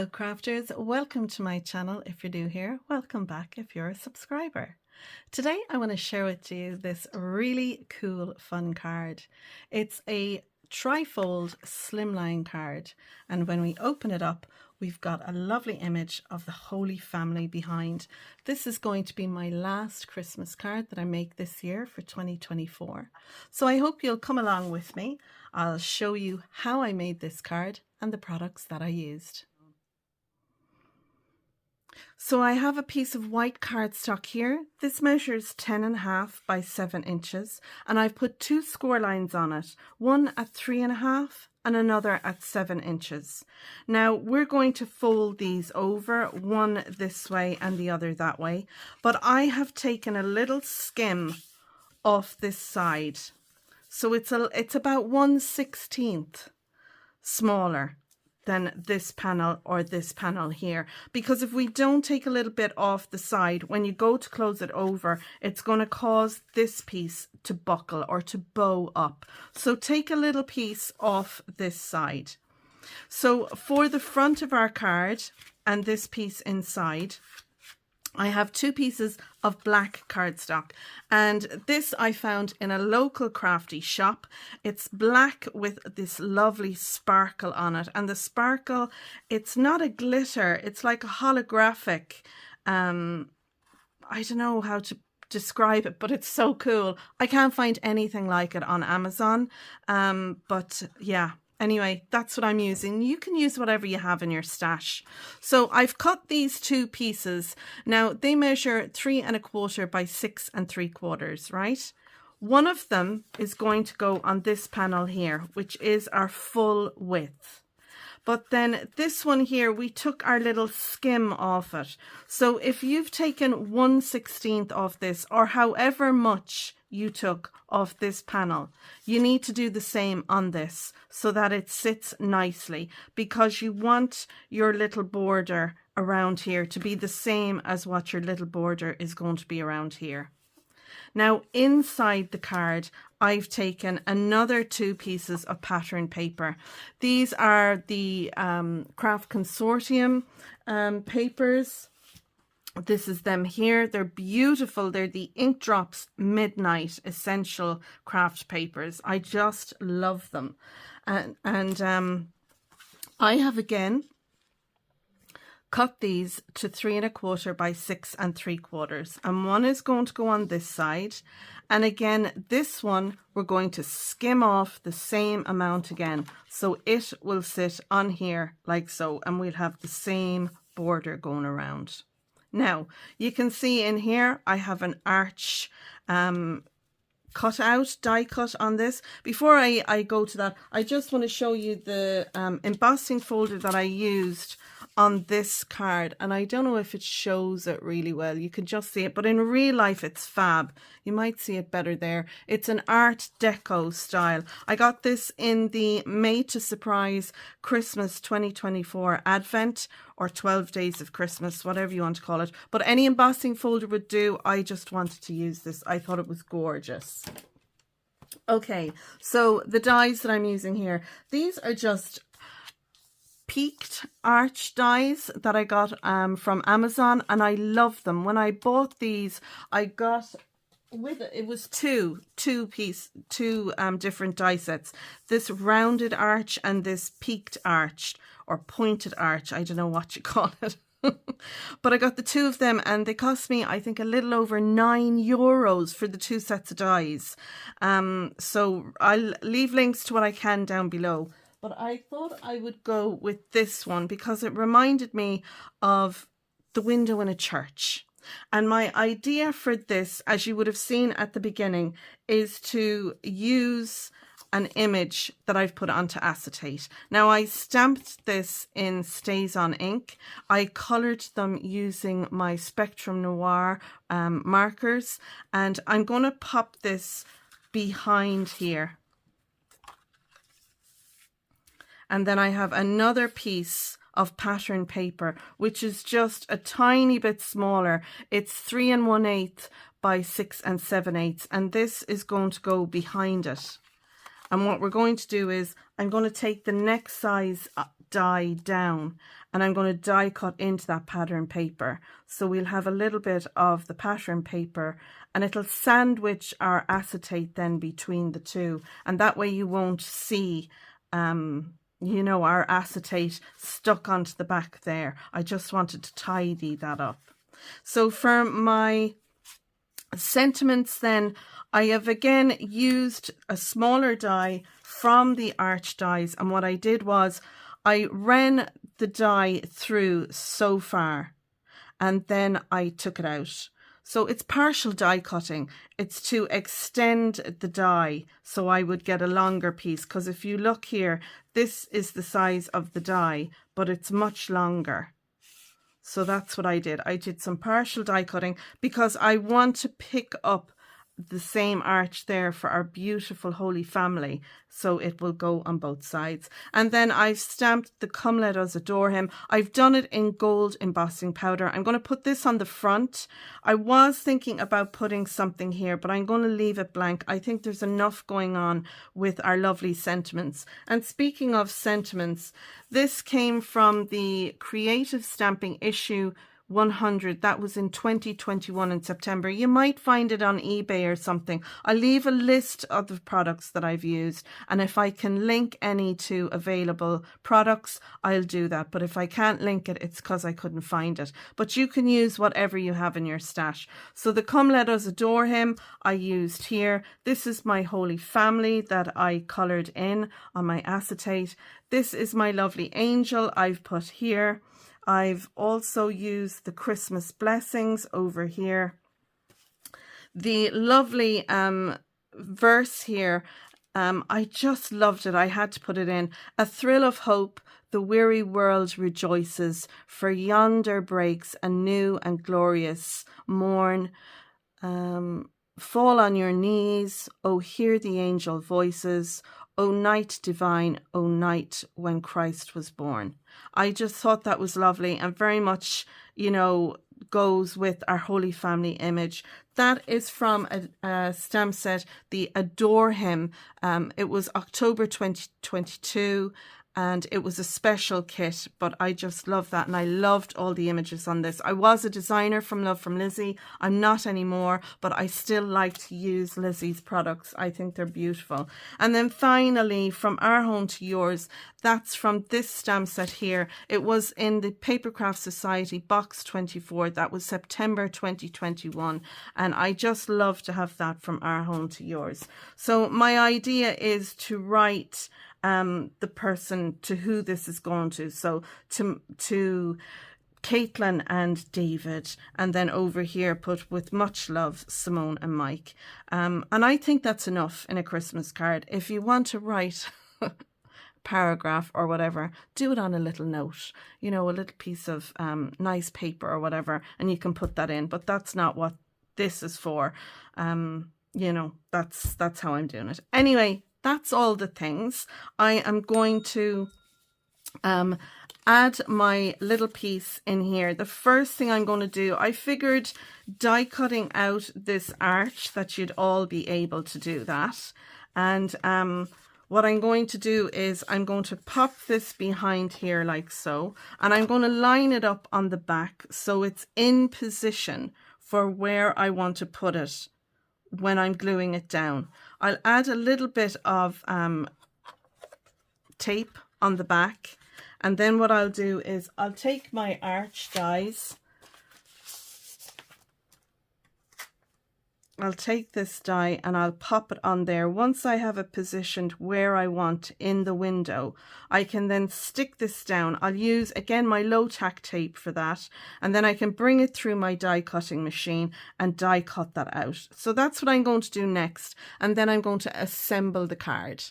Hello crafters, welcome to my channel. If you're new here, welcome back if you're a subscriber. Today I want to share with you this really cool fun card. It's a trifold slimline card, and when we open it up we've got a lovely image of the Holy Family behind. This is going to be my last Christmas card that I make this year for 2024. So I hope you'll come along with me. I'll show you how I made this card and the products that I used. So I have a piece of white cardstock here. This measures 10.5 by 7 inches, and I've put 2 score lines on it, one at 3.5 and another at 7 inches. Now we're going to fold these over, one this way and the other that way, but I have taken a little skim off this side. So it's about 1/16 smaller than this panel or this panel here, because if we don't take a little bit off the side, when you go to close it over, it's going to cause this piece to buckle or to bow up. So take a little piece off this side. So for the front of our card and this piece inside, I have 2 pieces of black cardstock, and this I found in a local crafty shop. It's black with this lovely sparkle on it, and the sparkle, it's not a glitter, it's like a holographic, I don't know how to describe it, but it's so cool. I can't find anything like it on Amazon, but yeah. Anyway, that's what I'm using. You can use whatever you have in your stash. So I've cut these 2 pieces. Now they measure 3.25 by 6.75, right? One of them is going to go on this panel here, which is our full width. But then this one here, we took our little skim off it. So if you've taken 1/16 of this, or however much you took off this panel, you need to do the same on this so that it sits nicely, because you want your little border around here to be the same as what your little border is going to be around here. Now inside the card, I've taken another 2 pieces of pattern paper. These are the Craft Consortium papers. This is them here. They're beautiful. They're the Ink Drops Midnight Essential Craft Papers. I just love them. And I have again cut these to 3.25 by 6.75, and one is going to go on this side, and again this one we're going to skim off the same amount again, so it will sit on here like so, and we'll have the same border going around. Now you can see in here I have an arch cut out, die cut on this. Before I go to that, I just want to show you the embossing folder that I used on this card, and I don't know if it shows it really well. You can just see it, but in real life it's fab. You might see it better there. It's an art deco style. I got this in the Made to Surprise Christmas 2024 Advent, or 12 days of Christmas, whatever you want to call it, but any embossing folder would do. I just wanted to use this. I thought it was gorgeous. Okay, so the dies that I'm using here, these are just peaked arch dies that I got from Amazon, and I love them. When I bought these, I got with it, it was two different die sets, this rounded arch and this peaked arch or pointed arch, I don't know what you call it. But I got the 2 of them, and they cost me, I think, a little over €9 for the 2 sets of dies. So I'll leave links to what I can down below. But I thought I would go with this one because it reminded me of the window in a church. And my idea for this, as you would have seen at the beginning, is to use an image that I've put onto acetate. Now I stamped this in Stays On ink. I coloured them using my Spectrum Noir markers, and I'm going to pop this behind here. And then I have another piece of pattern paper, which is just a tiny bit smaller. It's 3 1/8 by 6 7/8, and this is going to go behind it. And what we're going to do is I'm going to take the next size die down, and I'm going to die cut into that pattern paper. So we'll have a little bit of the pattern paper, and it'll sandwich our acetate then between the two, and that way you won't see you know, our acetate stuck onto the back there. I just wanted to tidy that up. So for my sentiments then, I have again used a smaller die from the arch dies, and what I did was I ran the die through so far and then I took it out. So it's partial die cutting. It's to extend the die so I would get a longer piece, because if you look here, this is the size of the die, but it's much longer. So that's what I did. I did some partial die cutting because I want to pick up the same arch there for our beautiful Holy Family, so it will go on both sides. And then I've stamped the Come Let Us Adore Him. I've done it in gold embossing powder. I'm going to put this on the front. I was thinking about putting something here, but I'm going to leave it blank. I think there's enough going on with our lovely sentiments. And speaking of sentiments, this came from the Creative Stamping issue 100. That was in 2021 in September. You might find it on eBay or something. I'll leave a list of the products that I've used, and if I can link any to available products, I'll do that. But if I can't link it, it's because I couldn't find it. But you can use whatever you have in your stash. So the Come Let Us Adore Him I used here. This is my Holy Family that I coloured in on my acetate. This is my lovely angel I've put here. I've also used the Christmas blessings over here. The lovely verse here, I just loved it. I had to put it in. A thrill of hope, the weary world rejoices, for yonder breaks a new and glorious morn. Fall on your knees, oh, hear the angel voices. O night divine, O night when Christ was born. I just thought that was lovely and very much, you know, goes with our Holy Family image. That is from a stamp set, the Adore Him. It was October 2022. And it was a special kit, but I just love that, and I loved all the images on this. I was a designer from Love from Lizi. I'm not anymore, but I still like to use Lizi's products. I think they're beautiful. And then finally, from Our Home to Yours, that's from this stamp set here. It was in the Papercraft Society box 24. That was September 2021, and I just love to have that from Our Home to Yours. So my idea is to write the person to who this is going to. So to Caitlin and David, and then over here put with much love, Simone and Mike. And I think that's enough in a Christmas card. If you want to write a paragraph or whatever, do it on a little note, you know, a little piece of nice paper or whatever, and you can put that in. But that's not what this is for. You know, that's how I'm doing it. Anyway, that's all the things. I am going to add my little piece in here. The first thing I'm going to do, I figured die cutting out this arch that you'd all be able to do that. And what I'm going to do is I'm going to pop this behind here like so, and I'm going to line it up on the back so it's in position for where I want to put it when I'm gluing it down. I'll add a little bit of tape on the back, and then what I'll do is I'll take my arch dies. I'll take this die and I'll pop it on there. Once I have it positioned where I want in the window, I can then stick this down. I'll use again my low tack tape for that, and then I can bring it through my die cutting machine and die cut that out. So that's what I'm going to do next, and then I'm going to assemble the card.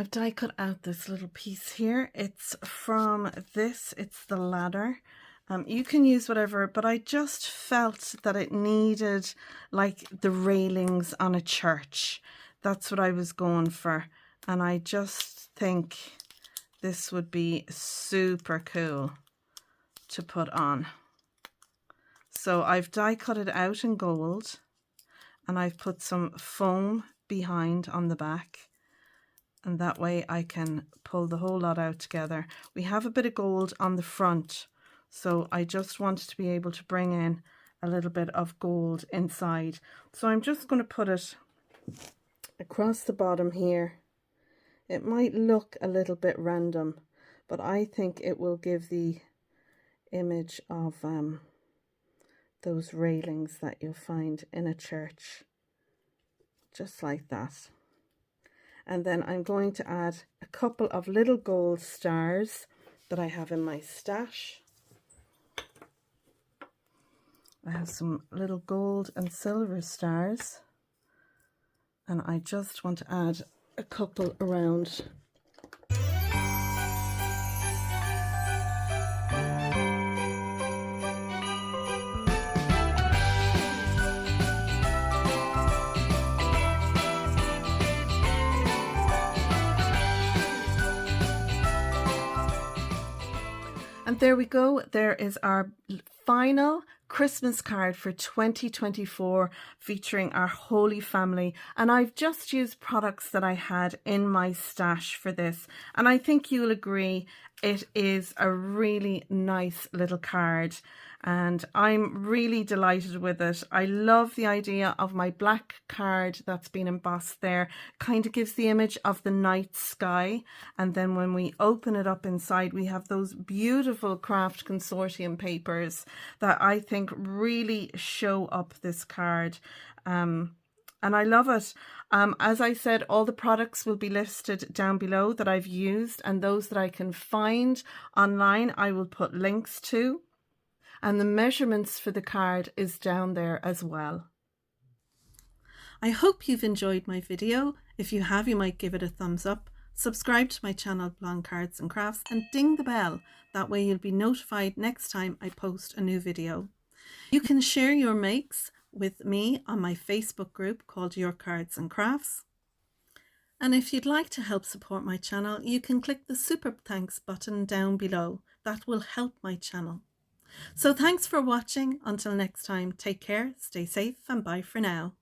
I've die cut out this little piece here. It's from this, it's the ladder. You can use whatever, but I just felt that it needed like the railings on a church. That's what I was going for. And I just think this would be super cool to put on. So I've die cut it out in gold, and I've put some foam behind on the back. And that way I can pull the whole lot out together. We have a bit of gold on the front, so I just wanted to be able to bring in a little bit of gold inside. So I'm just going to put it across the bottom here. It might look a little bit random, but I think it will give the image of those railings that you'll find in a church, just like that. And then I'm going to add a couple of little gold stars that I have in my stash. I have some little gold and silver stars, and I just want to add a couple around. And there we go. There is our final Christmas card for 2024 featuring our Holy Family. And I've just used products that I had in my stash for this. And I think you'll agree it is a really nice little card. And I'm really delighted with it. I love the idea of my black card that's been embossed there. Kind of gives the image of the night sky. And then when we open it up inside, we have those beautiful craft consortium papers that I think really show up this card. And I love it. As I said, all the products will be listed down below that I've used, and those that I can find online I will put links to. And the measurements for the card is down there as well. I hope you've enjoyed my video. If you have, you might give it a thumbs up. Subscribe to my channel, Blonde Cards and Crafts, and ding the bell. That way you'll be notified next time I post a new video. You can share your makes with me on my Facebook group called Your Cards and Crafts. And if you'd like to help support my channel, you can click the super thanks button down below. That will help my channel. So thanks for watching. Until next time, take care, stay safe, and bye for now.